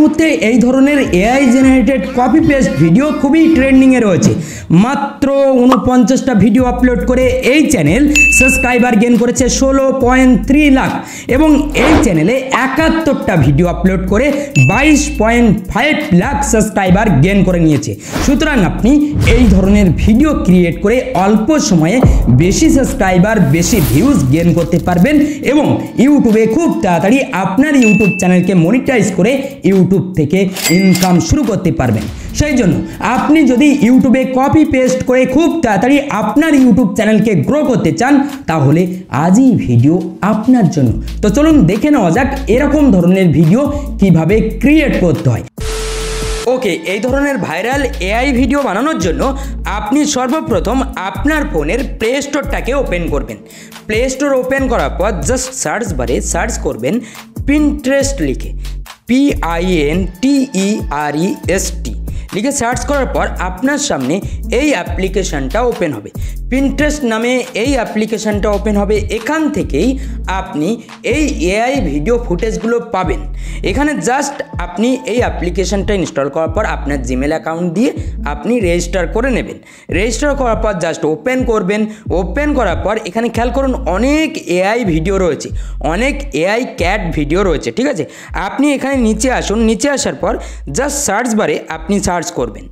মুহূর্তে এই ধরনের AI generated copy paste video খুবই ট্রেন্ডিংয়ে রয়েছে। মাত্র 49টা ভিডিও আপলোড করে এই চ্যানেল সাবস্ক্রাইবার গেইন করেছে 16.3 লাখ এবং এই চ্যানেলে 71টা ভিডিও আপলোড করে 22.5 লাখ সাবস্ক্রাইবার গেইন করে নিয়েছে। সুতরাং আপনি এই ধরনের ভিডিও ক্রিয়েট করে অল্প সময়ে বেশি সাবস্ক্রাইবার বেশি ভিউজ গেইন করতে পারবেন এবং ইউটিউবে খুব তাড়াতাড়ি আপনার ইউটিউব চ্যানেলকে মনিটাইজ করে ইউটিউব থেকে ইনকাম শুরু করতে পারবেন। সেই জন্য আপনি যদি ইউটিউবে কপি পেস্ট করে খুব তাড়াতাড়ি আপনার ইউটিউব চ্যানেলকে গ্রো করতে চান তাহলে আজই ভিডিও আপনার জন্য। তো চলুন দেখে নেওয়া যাক এরকম ধরনের ভিডিও কিভাবে ক্রিয়েট করতে হয়। ওকে, এই ধরনের ভাইরাল এআই ভিডিও বানানোর জন্য আপনি সর্বপ্রথম আপনার ফোনের প্লে স্টোরটাকে ওপেন করবেন। প্লে স্টোর ওপেন করার পর জাস্ট সার্চ বারে সার্চ করবেন পিন্টারেস্ট লিখে, PINTEREST লিখে সার্চ করার পর আপনার সামনে এই অ্যাপ্লিকেশানটা ওপেন হবে। পিন্টারেস্ট নামে এই অ্যাপ্লিকেশানটা ওপেন হবে। এখান থেকেই আপনি এই এআই ভিডিও ফুটেজগুলো পাবেন। এখানে জাস্ট আপনি এই অ্যাপ্লিকেশানটা ইনস্টল করার পর আপনার জিমেল অ্যাকাউন্ট দিয়ে আপনি রেজিস্টার করে নেবেন। রেজিস্টার করার পর জাস্ট ওপেন করবেন। ওপেন করার পর এখানে খেয়াল করুন অনেক এআই ভিডিও রয়েছে, অনেক এআই ক্যাট ভিডিও রয়েছে। ঠিক আছে, আপনি এখানে নিচে আসুন। নিচে আসার পর জাস্ট সার্চ বারে আপনি সার্চ করবেন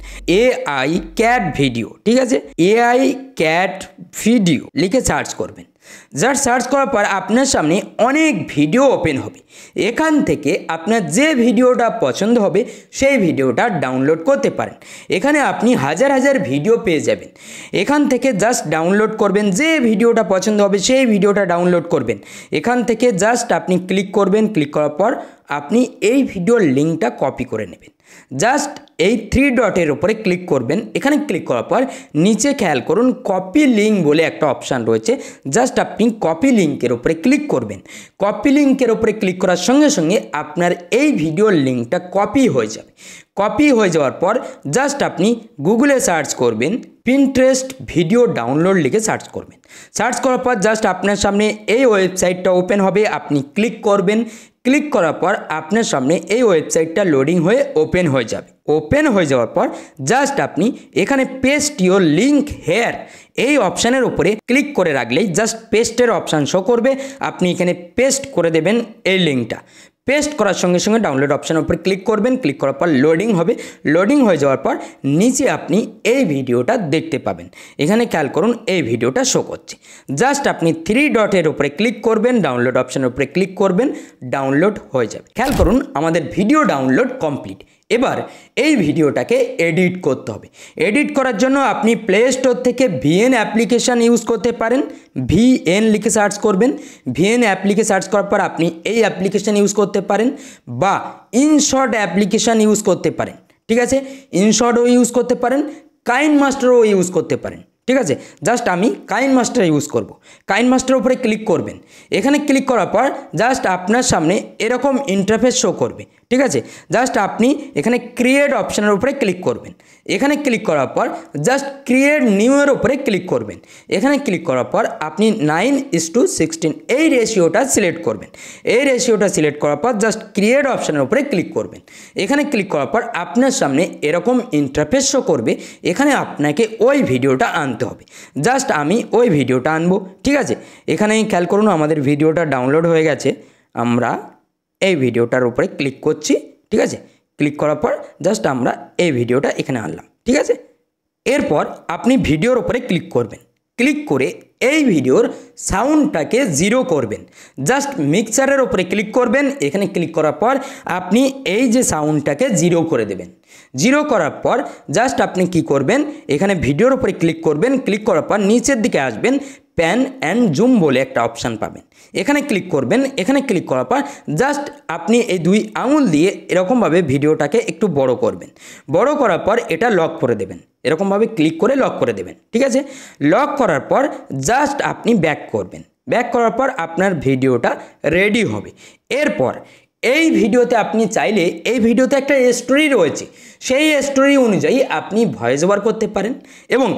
এআই ক্যাট ভিডিও। ঠিক আছে, এআই ক্যাট ভিডিও লিখে সার্চ করবেন। জাস্ট সার্চ করার পর আপনার সামনে অনেক ভিডিও ওপেন হবে। এখান থেকে আপনার যে ভিডিওটা পছন্দ হবে সেই ভিডিওটা ডাউনলোড করতে পারেন। এখানে আপনি হাজার হাজার ভিডিও পেয়ে যাবেন। এখান থেকে জাস্ট ডাউনলোড করবেন, যে ভিডিওটা পছন্দ হবে সেই ভিডিওটা ডাউনলোড করবেন। এখান থেকে জাস্ট আপনি ক্লিক করবেন। ক্লিক করার পর আপনি এই ভিডিওর লিঙ্কটা কপি করে নেবেন। জাস্ট এই 3 ডটের উপরে ক্লিক করবেন। এখানে ক্লিক করার পর নিচে খেয়াল করুন কপি লিঙ্ক বলে একটা অপশান রয়েছে। জাস্ট আপনি কপি লিঙ্কের উপরে ক্লিক করবেন। কপি লিঙ্কের উপরে ক্লিক করার সঙ্গে সঙ্গে আপনার এই ভিডিওর লিঙ্কটা কপি হয়ে যাবে। কপি হয়ে যাওয়ার পর জাস্ট আপনি গুগলে সার্চ করবেন পিন্টারেস্ট ভিডিও ডাউনলোড লিখে সার্চ করবেন। সার্চ করার পর জাস্ট আপনার সামনে এই ওয়েবসাইটটা ওপেন হবে। আপনি ক্লিক করবেন। ক্লিক করার পর আপনার সামনে এই ওয়েবসাইটটা লোডিং হয়ে ওপেন হয়ে যাবে। ওপেন হয়ে যাওয়ার পর জাস্ট আপনি এখানে পেস্ট ইওর লিঙ্ক হেয়ার এই অপশানের উপরে ক্লিক করে রাখলেই জাস্ট পেস্টের অপশান শো করবে। আপনি এখানে পেস্ট করে দেবেন এই লিঙ্কটা। পেস্ট করার সঙ্গে সঙ্গে ডাউনলোড অপশানের উপরে ক্লিক করবেন। ক্লিক করার পর লোডিং হবে। লোডিং হয়ে যাওয়ার পর নিচে আপনি এই ভিডিওটা দেখতে পাবেন। এখানে খেয়াল করুন এই ভিডিওটা শো করছে। জাস্ট আপনি 3 ডটের উপরে ক্লিক করবেন, ডাউনলোড অপশানের উপরে ক্লিক করবেন, ডাউনলোড হয়ে যাবে। খেয়াল করুন আমাদের ভিডিও ডাউনলোড কমপ্লিট। এবার এই ভিডিওটাকে এডিট করতে হবে। এডিট করার জন্য আপনি প্লে স্টোর থেকে ভিএন অ্যাপ্লিকেশান ইউজ করতে পারেন। ভিএন লিখে সার্চ করবেন। ভিএন অ্যাপ্লিকে সার্চ করার পর আপনি এই অ্যাপ্লিকেশান ইউজ করতে পারেন বা ইনশর্ট অ্যাপ্লিকেশান ইউজ করতে পারেন। ঠিক আছে, ইনশর্টও ইউজ করতে পারেন, কাইনমাস্টারও ইউজ করতে পারেন। ঠিক আছে, জাস্ট আমি কাইনমাস্টার ইউজ করব। কাইনমাস্টার উপরে ক্লিক করবেন। এখানে ক্লিক করার পর জাস্ট আপনার সামনে এরকম ইন্টারফেস শো করবে। ঠিক আছে, জাস্ট আপনি এখানে ক্রিয়েট অপশানের উপরে ক্লিক করবেন। এখানে ক্লিক করার পর জাস্ট ক্রিয়েট নিউ এর উপরে ক্লিক করবেন। এখানে ক্লিক করার পর আপনি 9:16 এই রেশিওটা সিলেক্ট করবেন। এই রেশিওটা সিলেক্ট করার পর জাস্ট ক্রিয়েট অপশানের উপরে ক্লিক করবেন। এখানে ক্লিক করার পর আপনার সামনে এরকম ইন্টারফেস শো করবে। এখানে আপনাকে ওই ভিডিওটা আনতে হবে। জাস্ট আমি ওই ভিডিওটা আনবো। ঠিক আছে, এখানে খেয়াল করুন আমাদের ভিডিওটা ডাউনলোড হয়ে গেছে। আমরা এই ভিডিওটার উপরে ক্লিক করছি। ঠিক আছে, ক্লিক করার পর জাস্ট আমরা এই ভিডিওটা এখানে আনলাম। ঠিক আছে, এরপর আপনি ভিডিওর উপরে ক্লিক করবেন। ক্লিক করে এই ভিডিওর সাউন্ডটাকে 0 করবেন। জাস্ট মিক্সারের উপরে ক্লিক করবেন। এখানে ক্লিক করার পর আপনি এই যে সাউন্ডটাকে 0 করে দেবেন। 0 করার পর জাস্ট আপনি কি করবেন, এখানে ভিডিওর উপরে ক্লিক করবেন। ক্লিক করার পর নিচের দিকে আসবেন, প্যান অ্যান্ড জুম বলে একটা অপশান পাবেন। এখানে ক্লিক করবেন। এখানে ক্লিক করার পর জাস্ট আপনি এই 2 আঙুল দিয়ে এরকমভাবে ভিডিওটাকে একটু বড় করবেন। বড় করার পর এটা লক করে দেবেন। এরকমভাবে ক্লিক করে লক করে দেবেন। ঠিক আছে, লক করার পর জাস্ট আপনি ব্যাক করবেন। ব্যাক করার পর আপনার ভিডিওটা রেডি হবে। এরপর এই ভিডিওতে আপনি চাইলে এই ভিডিওতে একটা স্টোরি রয়েছে, সেই স্টোরি অনুযায়ী আপনি ভয়েস ওভার করতে পারেন এবং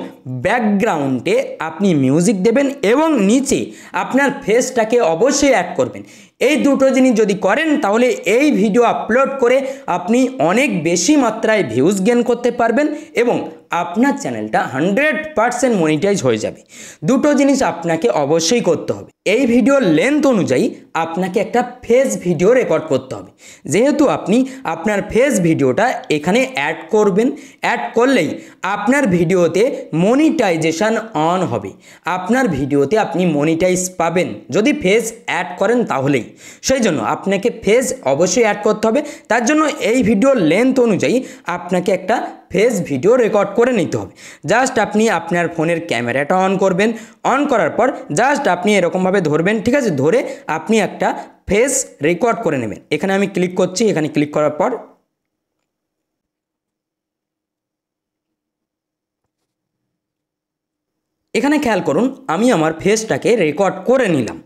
ব্যাকগ্রাউন্ডে আপনি মিউজিক দেবেন এবং নিচে আপনার ফেসটাকে অবশ্যই অ্যাড করবেন। এই দুটো জিনিস যদি করেন তাহলে এই ভিডিও আপলোড করে আপনি অনেক বেশি মাত্রায় ভিউজ গেইন করতে পারবেন এবং আপনার চ্যানেলটা 100% মনিটাইজ হয়ে যাবে। দুটো জিনিস আপনাকে অবশ্যই করতে হবে। এই ভিডিওর লেন্থ অনুযায়ী আপনাকে একটা ফেস ভিডিও রেকর্ড করতে হবে। যেহেতু আপনি আপনার ফেস ভিডিওটা এখানে অ্যাড করবেন, অ্যাড করলেই আপনার ভিডিওতে মনিটাইজেশন অন হবে। আপনার ভিডিওতে আপনি মনিটাইজ পাবেন যদি ফেস অ্যাড করেন তাহলেই। সেই জন্য আপনাকে ফেস অবশ্যই অ্যাড করতে হবে। তার জন্য এই ভিডিওর লেন্থ অনুযায়ী আপনাকে একটা ফেস ভিডিও রেকর্ড করে নিতে হবে। জাস্ট আপনি আপনার ফোনের ক্যামেরাটা অন করবেন, অন করার পর জাস্ট আপনি এরকমভাবে ধরবেন, ঠিক আছে? ধরে আপনি একটা ফেস রেকর্ড করে নেবেন। এখানে আমি ক্লিক করছি, এখানে ক্লিক করার পর এখানে খেয়াল করুন আমি আমার ফেসটাকে রেকর্ড করে নিলাম।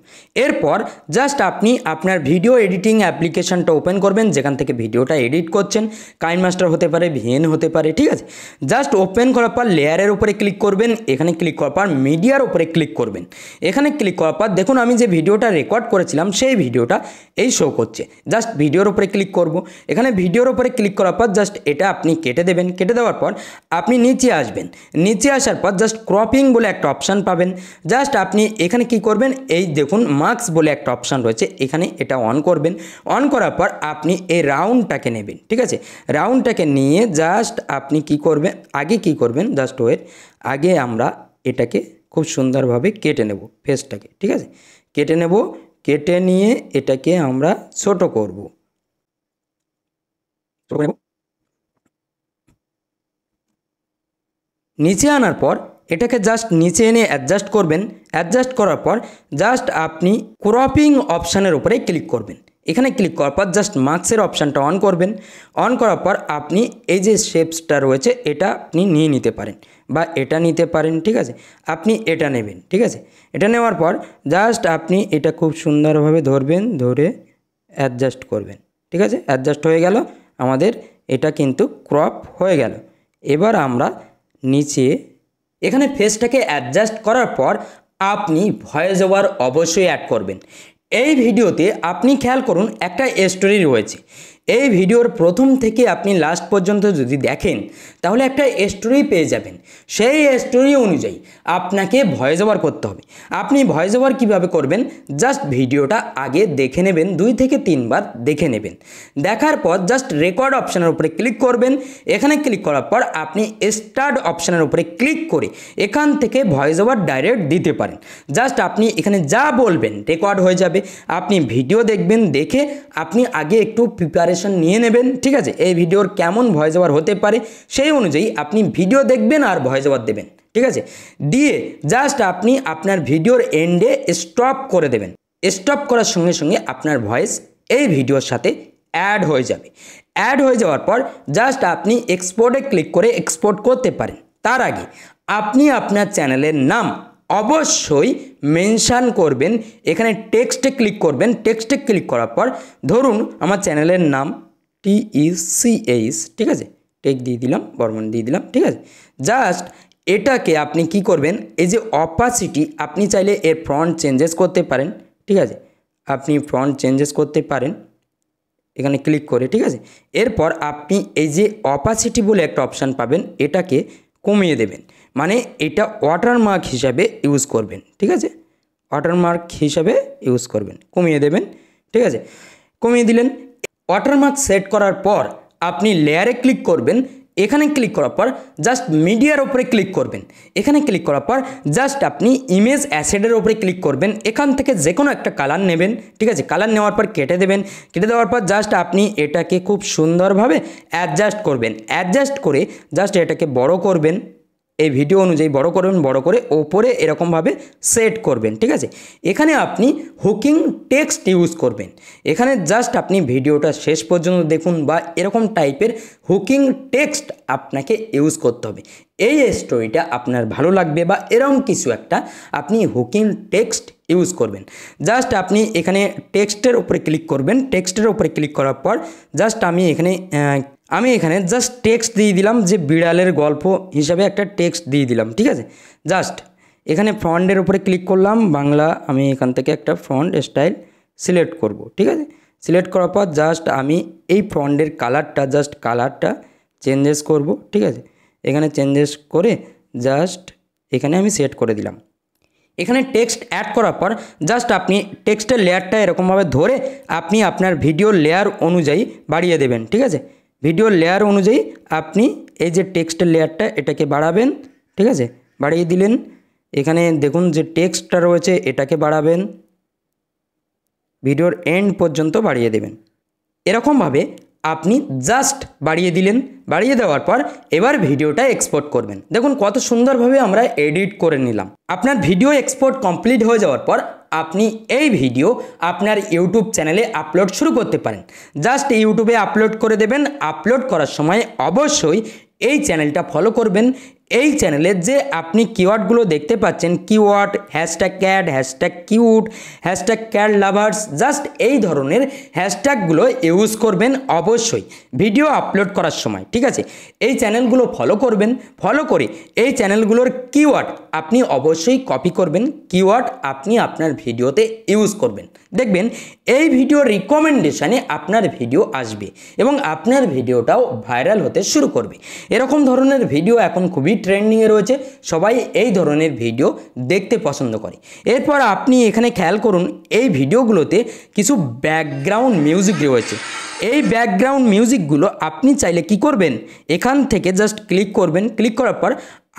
এরপর জাস্ট আপনি আপনার ভিডিও এডিটিং অ্যাপ্লিকেশনটা ওপেন করবেন, যেখান থেকে ভিডিওটা এডিট করছেন। কাইনমাস্টার হতে পারে, ভিএন হতে পারে, ঠিক আছে? জাস্ট ওপেন করার পর লেয়ারের উপরে ক্লিক করবেন, এখানে ক্লিক করার পর মিডিয়ার উপরে ক্লিক করবেন। এখানে ক্লিক করার পর দেখুন আমি যে ভিডিওটা রেকর্ড করেছিলাম সেই ভিডিওটা এই শো করছে। জাস্ট ভিডিওর উপরে ক্লিক করব। এখানে ভিডিওর উপরে ক্লিক করার পর জাস্ট এটা আপনি কেটে দেবেন। কেটে দেওয়ার পর আপনি নিচে আসবেন। নিচে আসার পর জাস্ট ক্রপিং বলে একটা অপশান পাবেন। জাস্ট আপনি এখানে কি করবেন, এই দেখুন মার্কস বলে একটা অপশান রয়েছে, এখানে এটা অন করবেন। অন করার পর আপনি এই রাউন্ডটাকে নেবেন, ঠিক আছে? রাউন্ডটাকে নিয়ে জাস্ট আপনি কি করবেন, আগে কি করবেন, জাস্ট ওয়েট, আগে আমরা এটাকে খুব সুন্দরভাবে কেটে নেব ফেসটাকে, ঠিক আছে? কেটে নেব, কেটে নিয়ে এটাকে আমরা ছোট করব। নিচে আনার পর এটাকে জাস্ট নিচে এনে অ্যাডজাস্ট করবেন। অ্যাডজাস্ট করার পর জাস্ট আপনি ক্রপিং অপশানের উপরে ক্লিক করবেন। এখানে ক্লিক করার পর জাস্ট মার্কসের অপশানটা অন করবেন। অন করার পর আপনি এই যে শেপসটা রয়েছে এটা আপনি নিয়ে নিতে পারেন বা এটা নিতে পারেন, ঠিক আছে? আপনি এটা নেবেন, ঠিক আছে? এটা নেওয়ার পর জাস্ট আপনি এটা খুব সুন্দরভাবে ধরবেন, ধরে অ্যাডজাস্ট করবেন, ঠিক আছে? অ্যাডজাস্ট হয়ে গেল, আমাদের এটা কিন্তু ক্রপ হয়ে গেল। এবার আমরা নিচে এখানে ফেসটাকে অ্যাডজাস্ট করার পর আপনি ভয়েস ওভার অবশ্যই অ্যাড করবেন। এই ভিডিওতে আপনি খেয়াল করুন একটা স্টোরি রয়েছে। এই ভিডিওর প্রথম থেকে আপনি লাস্ট পর্যন্ত যদি দেখেন তাহলে একটা স্টোরি পেয়ে যাবেন। সেই স্টোরি অনুযায়ী আপনাকে ভয়েস ওভার করতে হবে। আপনি ভয়েস ওভার কীভাবে করবেন, জাস্ট ভিডিওটা আগে দেখে নেবেন, 2 থেকে 3 বার দেখে নেবেন। দেখার পর জাস্ট রেকর্ড অপশানের উপরে ক্লিক করবেন। এখানে ক্লিক করার পর আপনি স্টার্ট অপশানের উপরে ক্লিক করে এখান থেকে ভয়েস ওভার ডাইরেক্ট দিতে পারেন। জাস্ট আপনি এখানে যা বলবেন রেকর্ড হয়ে যাবে। আপনি ভিডিও দেখবেন, দেখে আপনি আগে একটু প্রিপারেশন নিয়ে নেবেন, ঠিক আছে? এই ভিডিওর কেমন ভয়েস ওভার হতে পারে সেই অনুযায়ী আপনি ভিডিও দেখবেন আর ভয়েস ওভার দেবেন, ঠিক আছে? দিয়ে জাস্ট আপনি আপনার ভিডিওর এন্ডে স্টপ করে দেবেন। স্টপ করার সঙ্গে সঙ্গে আপনার ভয়েস এই ভিডিওর সাথে অ্যাড হয়ে যাবে। অ্যাড হয়ে যাওয়ার পর জাস্ট আপনি এক্সপোর্টে ক্লিক করে এক্সপোর্ট করতে পারেন। তার আগে আপনি আপনার চ্যানেলের নাম অবশ্যই মেনশান করবেন। এখানে টেক্সটে ক্লিক করবেন। টেক্সটে ক্লিক করার পর ধরুন আমার চ্যানেলের নাম TECH, ঠিক আছে? টেক দিয়ে দিলাম, বর্মন দিয়ে দিলাম, ঠিক আছে? জাস্ট এটাকে আপনি কি করবেন, এই যে অপাসিটি আপনি চাইলে এর ফ্রন্ট চেঞ্জেস করতে পারেন, ঠিক আছে? আপনি ফ্রন্ট চেঞ্জেস করতে পারেন এখানে ক্লিক করে, ঠিক আছে? এরপর আপনি এই যে অপাসিটি বলে একটা অপশান পাবেন, এটাকে কমিয়ে দেবেন। মানে এটা ওয়াটারমার্ক হিসাবে ইউজ করবেন, ঠিক আছে? ওয়াটারমার্ক হিসাবে ইউজ করবেন, কমিয়ে দেবেন, ঠিক আছে? কমিয়ে দিলেন। ওয়াটারমার্ক সেট করার পর আপনি লেয়ারে ক্লিক করবেন। এখানে ক্লিক করার পর জাস্ট মিডিয়ার উপরে ক্লিক করবেন। এখানে ক্লিক করার পর জাস্ট আপনি ইমেজ অ্যাসেটের উপরে ক্লিক করবেন। এখান থেকে যে কোনো একটা কালার নেবেন, ঠিক আছে? কালার নেওয়ার পর কেটে দেবেন। কেটে দেওয়ার পর জাস্ট আপনি এটাকে খুব সুন্দরভাবে অ্যাডজাস্ট করবেন। অ্যাডজাস্ট করে জাস্ট এটাকে বড় করবেন, এই ভিডিও অনুযায়ী বড় করবেন। বড় করে ওপরে এরকমভাবে সেট করবেন, ঠিক আছে? এখানে আপনি হুকিং টেক্সট ইউজ করবেন। এখানে জাস্ট আপনি ভিডিওটা শেষ পর্যন্ত দেখুন বা এরকম টাইপের হুকিং টেক্সট আপনাকে ইউজ করতে হবে। এই স্টোরিটা আপনার ভালো লাগবে বা এরকম কিছু একটা আপনি হুকিং টেক্সট ইউজ করবেন। জাস্ট আপনি এখানে টেক্সটের উপরে ক্লিক করবেন। টেক্সটের উপরে ক্লিক করার পর জাস্ট আমি এখানে আমি এখানে জাস্ট টেক্সট দিয়ে দিলাম, যে বিড়ালের গল্প হিসাবে একটা টেক্সট দিয়ে দিলাম, ঠিক আছে। জাস্ট এখানে ফন্টের উপরে ক্লিক করলাম, বাংলা। আমি এখান থেকে একটা ফন্ট স্টাইল সিলেক্ট করব, ঠিক আছে। সিলেক্ট করার পর জাস্ট আমি এই ফন্টের কালারটা চেঞ্জেস করব, ঠিক আছে। এখানে চেঞ্জেস করে জাস্ট এখানে আমি সেট করে দিলাম। এখানে টেক্সট অ্যাড করার পর জাস্ট আপনি টেক্সটের লেয়ারটা এরকমভাবে ধরে আপনি আপনার ভিডিও লেয়ার অনুযায়ী বাড়িয়ে দেবেন, ঠিক আছে। ভিডিও লেয়ার অনুযায়ী আপনি এই যে টেক্সটের লেয়ারটা এটাকে বাড়াবেন, ঠিক আছে। বাড়িয়ে দিলেন। এখানে দেখুন যে টেক্সটটা রয়েছে এটাকে বাড়াবেন, ভিডিওর এন্ড পর্যন্ত বাড়িয়ে দেবেন। এরকমভাবে আপনি জাস্ট বাড়িয়ে দিলেন। বাড়িয়ে দেওয়ার পর এবার ভিডিওটা এক্সপোর্ট করবেন। দেখুন কত সুন্দরভাবে আমরা এডিট করে নিলাম। আপনার ভিডিও এক্সপোর্ট কমপ্লিট হয়ে যাওয়ার পর আপনি এই ভিডিও আপনার ইউটিউব চ্যানেলে আপলোড শুরু করতে পারেন। জাস্ট ইউটিউবে আপলোড করে দেবেন। আপলোড করার সময় অবশ্যই এই চ্যানেলটা ফলো করবেন। এই চ্যানেলে যে আপনি কিওয়ার্ডগুলো দেখতে পাচ্ছেন, keyword, hashtag cat, hashtag cute, hashtag cat lovers, just এই ধরনের হ্যাশট্যাগুলো ইউজ করবেন অবশ্যই ভিডিও আপলোড করার সময়, ঠিক আছে। এই চ্যানেলগুলো ফলো করবেন। ফলো করে এই চ্যানেলগুলোর কিওয়ার্ড আপনি অবশ্যই কপি করবেন। কিওয়ার্ড আপনি আপনার ভিডিওতে ইউজ করবেন। দেখবেন এই ভিডিও রিকমেন্ডেশনে আপনার ভিডিও আসবে এবং আপনার ভিডিওটাও ভাইরাল হতে শুরু করবে। এরকম ধরনের ভিডিও এখন খুবই ট্রেন্ডিংয়ে রয়েছে। সবাই এই ধরনের ভিডিও দেখতে পছন্দ করে। এরপর আপনি এখানে খেয়াল করুন, এই ভিডিওগুলোতে কিছু ব্যাকগ্রাউন্ড মিউজিক রয়েছে। এই ব্যাকগ্রাউন্ড মিউজিকগুলো আপনি চাইলে কি করবেন, এখান থেকে জাস্ট ক্লিক করবেন। ক্লিক করার পর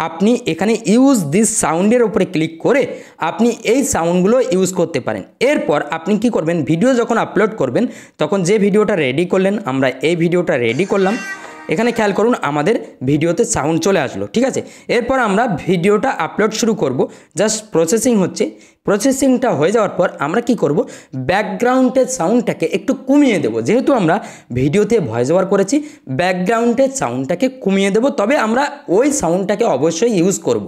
আপনি এখানে ইউজ দিস সাউন্ডের উপরে ক্লিক করে আপনি এই সাউন্ডগুলো ইউজ করতে পারেন। এরপর আপনি কি করবেন, ভিডিও যখন আপলোড করবেন তখন যে ভিডিওটা রেডি করলেন, আমরা এই ভিডিওটা রেডি করলাম। এখানে খেয়াল করুন আমাদের ভিডিওতে সাউন্ড চলে আসলো, ঠিক আছে। এরপর আমরা ভিডিওটা আপলোড শুরু করব। জাস্ট প্রসেসিং হচ্ছে। প্রসেসিংটা হয়ে যাওয়ার পর আমরা কি করব, ব্যাকগ্রাউন্ডের সাউন্ডটাকে একটু কমিয়ে দেব। যেহেতু আমরা ভিডিওতে ভয়েস ওভার করেছি, ব্যাকগ্রাউন্ডের সাউন্ডটাকে কমিয়ে দেব। তবে আমরা ওই সাউন্ডটাকে অবশ্যই ইউজ করব।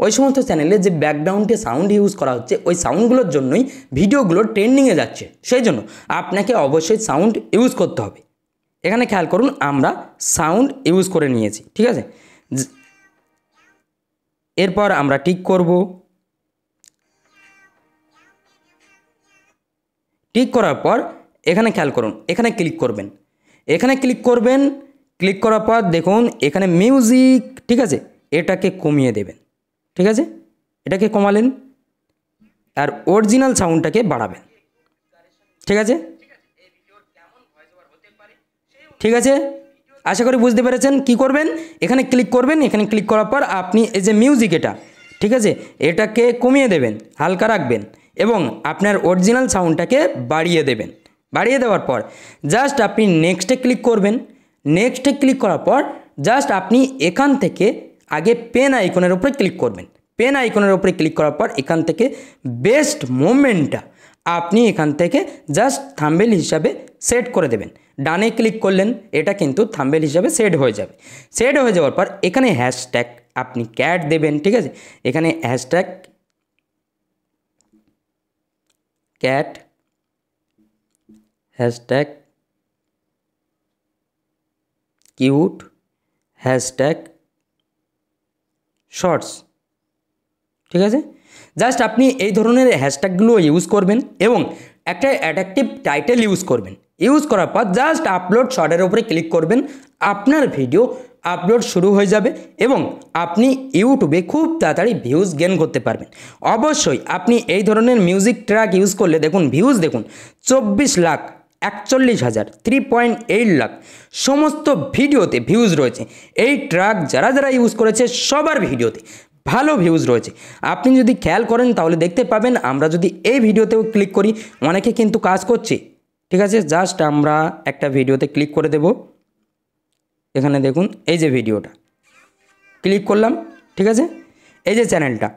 ওই সমস্ত চ্যানেলে যে ব্যাকগ্রাউন্ডে সাউন্ড ইউজ করা হচ্ছে ওই সাউন্ডগুলোর জন্যই ভিডিওগুলো ট্রেন্ডিংয়ে যাচ্ছে। সেই জন্য আপনাকে অবশ্যই সাউন্ড ইউজ করতে হবে। এখানে খেয়াল করুন আমরা সাউন্ড ইউজ করে নিয়েছি, ঠিক আছে। এরপর আমরা টিক করব। টিক করার পর এখানে খেয়াল করুন, এখানে ক্লিক করবেন। এখানে ক্লিক করবেন। ক্লিক করার পর দেখুন এখানে মিউজিক, ঠিক আছে, এটাকে কমিয়ে দেবেন, ঠিক আছে। এটাকে কমালেন আর অরিজিনাল সাউন্ডটাকে বাড়াবেন, ঠিক আছে। ঠিক আছে, আশা করি বুঝতে পেরেছেন। কি করবেন, এখানে ক্লিক করবেন। এখানে ক্লিক করার পর আপনি এই যে মিউজিক এটা, ঠিক আছে, এটাকে কমিয়ে দেবেন, হালকা রাখবেন এবং আপনার অরিজিনাল সাউন্ডটাকে বাড়িয়ে দেবেন। বাড়িয়ে দেওয়ার পর জাস্ট আপনি নেক্সটে ক্লিক করবেন। নেক্সটে ক্লিক করার পর জাস্ট আপনি এখান থেকে আগে পেন আইকনের উপরে ক্লিক করবেন। পেন আইকনের উপরে ক্লিক করার পর এখান থেকে বেস্ট মোমেন্টটা আপনি এখান থেকে জাস্ট থাম্বনেল হিসাবে সেট করে দেবেন। ডানে ক্লিক করলেন, এটা কিন্তু থাম্বনেল হিসাবে সেট হয়ে যাবে। সেট হয়ে যাওয়ার পর এখানে হ্যাশট্যাগ আপনি ক্যাট দেবেন, ঠিক আছে। এখানে hashtag cat, hashtag cute, hashtag shorts, ঠিক আছে। জাস্ট আপনি এই ধরনের হ্যাশট্যাগুলো ইউজ করবেন এবং একটা অ্যাট্রাকটিভ টাইটেল ইউজ করবেন। ইউজ করার পর জাস্ট আপলোড শর্টের উপরে ক্লিক করবেন। আপনার ভিডিও আপলোড শুরু হয়ে যাবে এবং আপনি ইউটিউবে খুব তাড়াতাড়ি ভিউজ গেইন করতে পারবেন। অবশ্যই আপনি এই ধরনের মিউজিক ট্র্যাক ইউজ করলে দেখুন ভিউজ দেখুন 24,41,000, 3.8 লাখ সমস্ত ভিডিওতে ভিউজ রয়েছে। এই ট্র্যাক যারা যারা ইউজ করেছে সবার ভিডিওতে ভালো ভিউজ রয়েছে। আপনি যদি খেয়াল করেন তাহলে দেখতে পাবেন, আমরা যদি এই ভিডিওতেও ক্লিক করি অনেকে কিন্তু কাজ করছে, ঠিক আছে। জাস্ট আমরা একটা ভিডিওতে ক্লিক করে দেব। এখানে দেখুন এই যে ভিডিওটা ক্লিক করলাম, ঠিক আছে। এই যে চ্যানেলটা,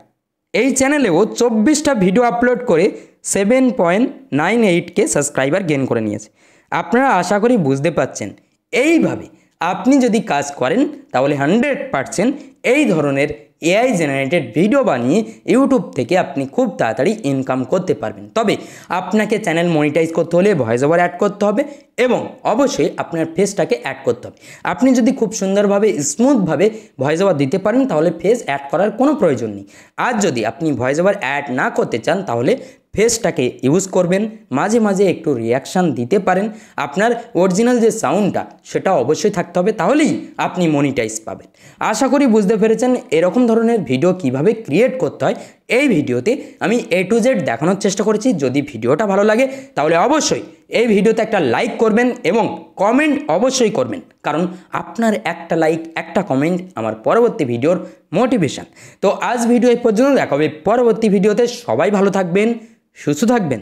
এই চ্যানেলেও 24টা ভিডিও আপলোড করে 7.98K সাবস্ক্রাইবার গেইন করে নিয়েছে। আপনারা আশা করি বুঝতে পাচ্ছেন। এইভাবে আপনি যদি কাজ করেন তাহলে 100% এই ধরনের এআই জেনারেটেড ভিডিও বানিয়ে ইউটিউব থেকে আপনি খুব তাড়াতাড়ি ইনকাম করতে পারবেন। তবে আপনাকে চ্যানেল মনিটাইজ করতে হলে ভয়েস ওভার অ্যাড করতে হবে এবং অবশ্যই আপনার ফেসটাকে অ্যাড করতে হবে। আপনি যদি খুব সুন্দরভাবে স্মুথভাবে ভয়েস ওভার দিতে পারেন তাহলে ফেস অ্যাড করার কোনো প্রয়োজন নেই। আর যদি আপনি ভয়েস ওভার অ্যাড না করতে চান তাহলে ফেসটাকে ইউজ করবেন, মাঝে মাঝে একটু রিয়াকশান দিতে পারেন, আপনার অরিজিনাল যে সাউন্ডটা সেটা অবশ্যই থাকতে হবে, তাহলেই আপনি মনিটাইজ পাবেন। আশা করি বুঝতে পেরেছেন এরকম ধরনের ভিডিও কিভাবে ক্রিয়েট করতে হয়। এই ভিডিওতে আমি A to Z দেখানোর চেষ্টা করেছি। যদি ভিডিওটা ভালো লাগে তাহলে অবশ্যই এই ভিডিওতে একটা লাইক করবেন এবং কমেন্ট অবশ্যই করবেন, কারণ আপনার একটা লাইক একটা কমেন্ট আমার পরবর্তী ভিডিওর মোটিভেশন। তো আজ ভিডিও এই পর্যন্ত, দেখা হবে পরবর্তী ভিডিওতে। সবাই ভালো থাকবেন, সুস্থ থাকবেন।